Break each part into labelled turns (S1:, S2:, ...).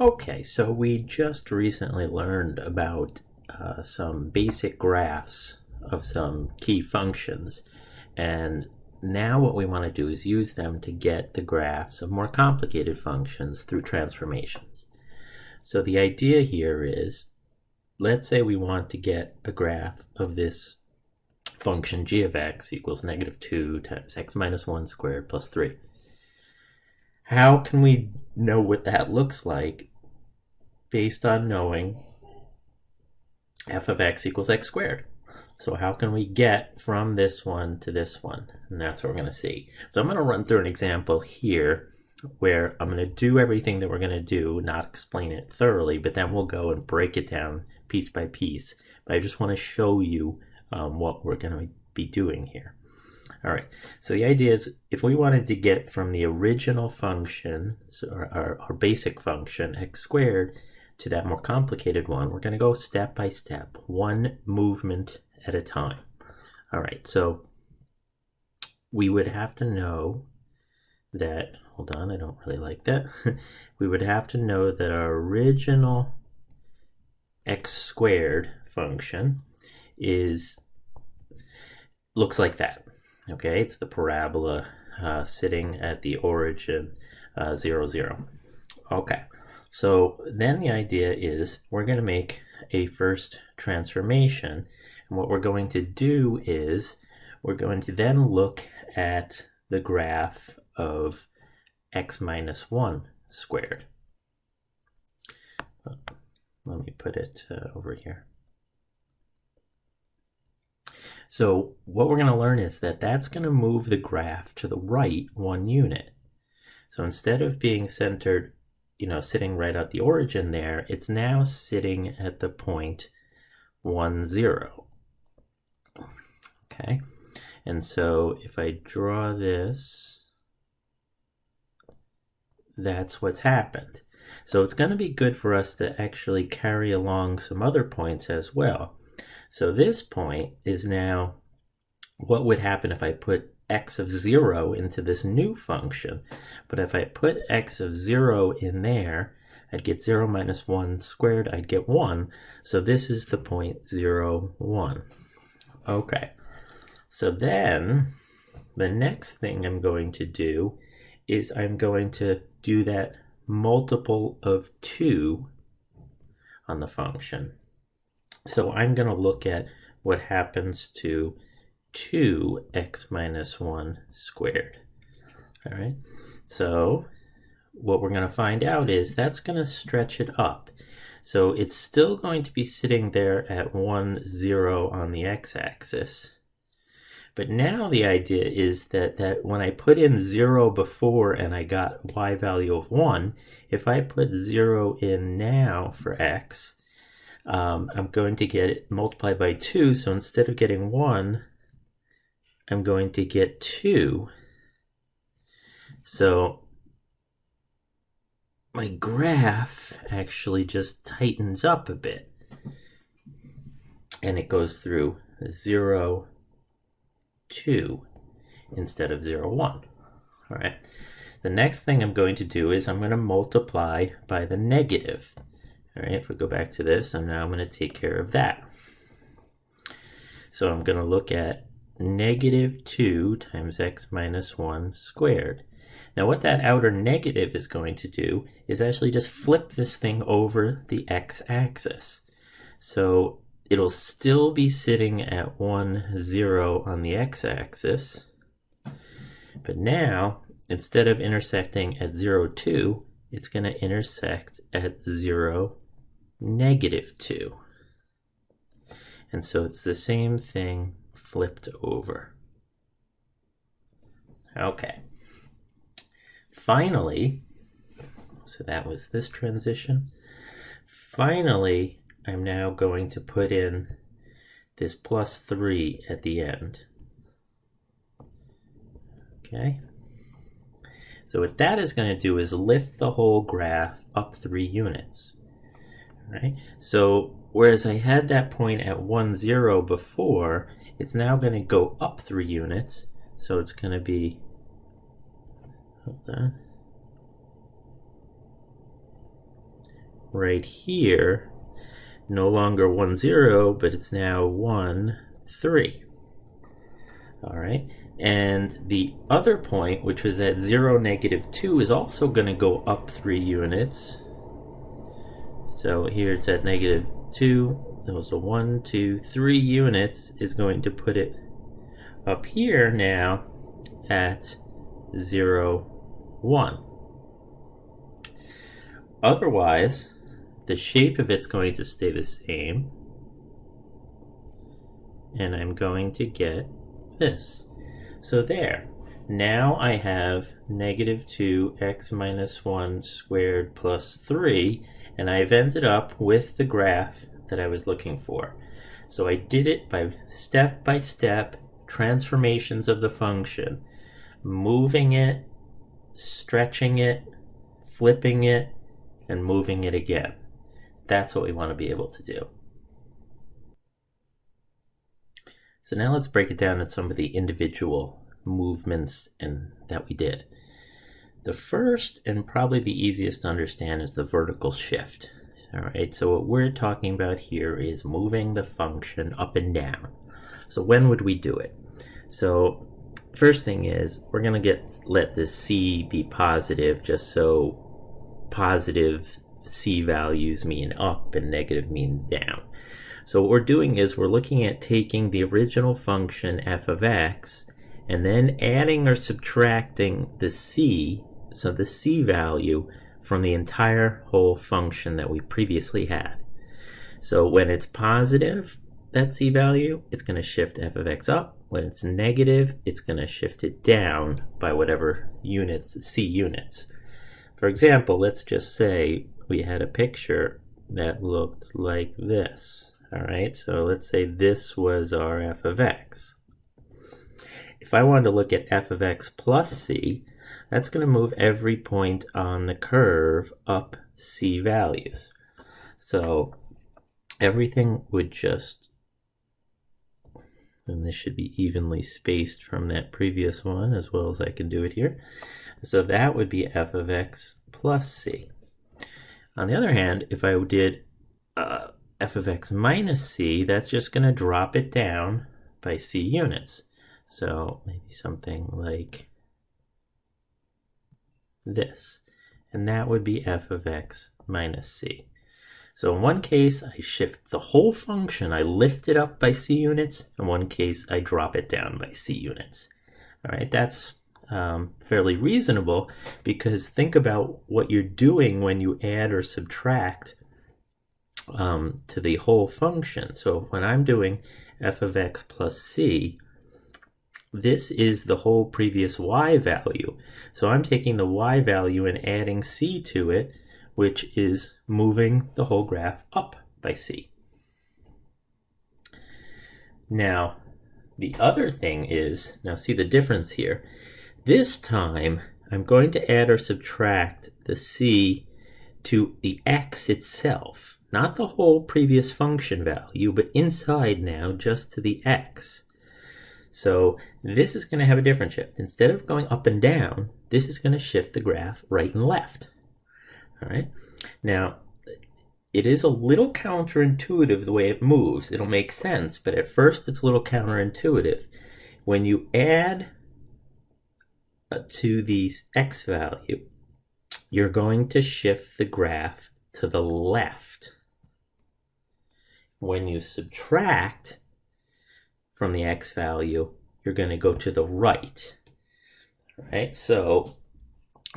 S1: Okay, so we just recently learned about some basic graphs of some key functions, and now what we want to do is use them to get the graphs of more complicated functions through transformations. So the idea here is, let's say we want to get a graph of this function g of x equals -2 times x minus 1 squared plus 3. How can we know what that looks like based on knowing f of x equals x squared? So how can we get from this one to this one? And that's what we're going to see. So I'm going to run through an example here where I'm going to do everything that we're going to do, not explain it thoroughly, but then we'll go and break it down piece by piece. But I just want to show you what we're going to be doing here. All right, so the idea is if we wanted to get from the original function, so our basic function, x squared, to that more complicated one, we're going to go step by step, one movement at a time. All right, so we would have to know that, hold on, I don't really like that. We would have to know that our original x squared function looks like that. Okay, it's the parabola sitting at the origin 0, 0. Okay, so then the idea is we're going to make a first transformation. And what we're going to do is we're going to then look at the graph of x minus 1 squared. Let me put it over here. So what we're going to learn is that that's going to move the graph to the right 1 unit. So instead of being centered, sitting right at the origin there, it's now sitting at the point 1, 0. Okay, and so if I draw this, that's what's happened. So it's going to be good for us to actually carry along some other points as well. So this point is now what would happen if I put x of 0 into this new function. But if I put x of 0 in there, I'd get 0 minus 1 squared, I'd get 1. So this is the point 0, 1. Okay, so then the next thing I'm going to do is I'm going to do that multiple of 2 on the function. So I'm going to look at what happens to 2x minus 1 squared. All right, so what we're going to find out is that's going to stretch it up. So it's still going to be sitting there at 1, 0 on the x-axis. But now the idea is that when I put in 0 before and I got y value of 1, if I put 0 in now for x, I'm going to get it multiplied by 2, so instead of getting 1, I'm going to get 2. So my graph actually just tightens up a bit, and it goes through 0, 2 instead of 0, 1. All right, the next thing I'm going to do is I'm going to multiply by the negative. All right, if we go back to this, I'm going to take care of that. So I'm going to look at -2 times x minus 1 squared. Now what that outer negative is going to do is actually just flip this thing over the x-axis. So it'll still be sitting at 1, 0 on the x-axis, but now instead of intersecting at 0, 2, it's going to intersect at 0, -2. And so it's the same thing flipped over. Okay. Finally, so that was this transition. Finally, I'm now going to put in this plus 3 at the end. Okay. So what that is going to do is lift the whole graph up 3 units. Right? So whereas I had that point at 1, 0 before, it's now going to go up 3 units. So it's going to be, hold on, right here, no longer 1, 0, but it's now 1, 3. All right, and the other point, which was at 0, negative 2, is also going to go up 3 units. So here it's at negative 2. Those are 1, 2, 3 units is going to put it up here now at 0, 1. Otherwise, the shape of it's going to stay the same, and I'm going to get this. So there. Now I have negative 2x minus 1 squared plus 3, and I've ended up with the graph that I was looking for. So I did it by step transformations of the function, moving it, stretching it, flipping it, and moving it again. That's what we want to be able to do. So now let's break it down in some of the individual movements that we did. The first and probably the easiest to understand is the vertical shift. All right, so what we're talking about here is moving the function up and down. So when would we do it? So first thing is we're going to let this c be positive, just so positive c values mean up and negative mean down. So what we're doing is we're looking at taking the original function f of x and then adding or subtracting the c, so the c value from the entire whole function that we previously had. So when it's positive, that c value, it's going to shift f of x up. When it's negative, it's going to shift it down by whatever units, c units. For example, let's just say we had a picture that looked like this. All right, so let's say this was our f of x. If I wanted to look at f of x plus c, that's going to move every point on the curve up c values. So everything would just, and this should be evenly spaced from that previous one as well as I can do it here. So that would be f of x plus c. On the other hand, if I did f of x minus c, that's just going to drop it down by c units. So maybe something like this. And that would be f of x minus c. So in one case, I shift the whole function. I lift it up by c units. In one case, I drop it down by c units. All right, that's fairly reasonable, because think about what you're doing when you add or subtract to the whole function. So when I'm doing f of x plus c, this is the whole previous y value. So I'm taking the y value and adding c to it, which is moving the whole graph up by c. Now, the other thing is, now see the difference here. This time, I'm going to add or subtract the c to the x itself. Not the whole previous function value, but inside now just to the x. So this is going to have a different shift. Instead of going up and down, this is going to shift the graph right and left. All right. Now, it is a little counterintuitive the way it moves. It'll make sense, but at first it's a little counterintuitive. When you add to the x value, you're going to shift the graph to the left. When you subtract from the x value, you're going to go to the right. All right, so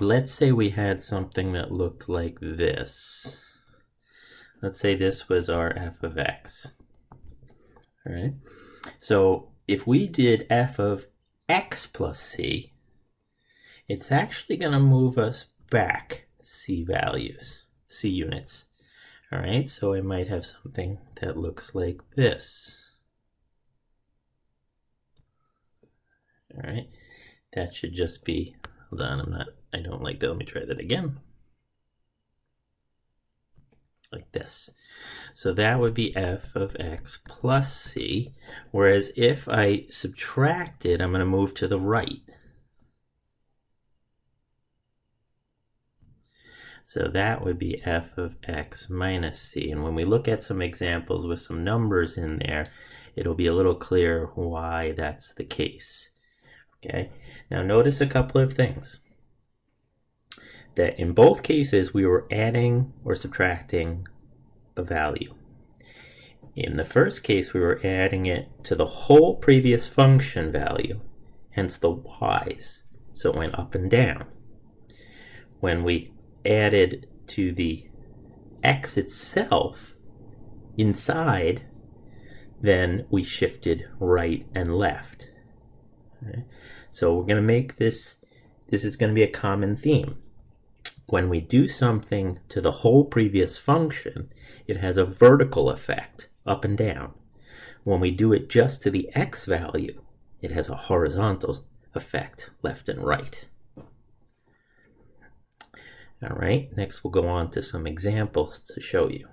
S1: let's say we had something that looked like this. Let's say this was our f of x. All right, so if we did f of x plus c, it's actually going to move us back c values, c units. All right, so I might have something that looks like this. All right, that should just be, hold on, I don't like that. Let me try that again. Like this. So that would be f of x plus c, whereas if I subtract it, I'm going to move to the right. So that would be f of x minus c. And when we look at some examples with some numbers in there, it'll be a little clearer why that's the case. Okay, now notice a couple of things. That in both cases we were adding or subtracting a value. In the first case we were adding it to the whole previous function value, hence the y's, so it went up and down. When we added to the x itself inside, then we shifted right and left. Okay? So we're going to make this is going to be a common theme. When we do something to the whole previous function, it has a vertical effect, up and down. When we do it just to the x value, it has a horizontal effect, left and right. All right, next we'll go on to some examples to show you.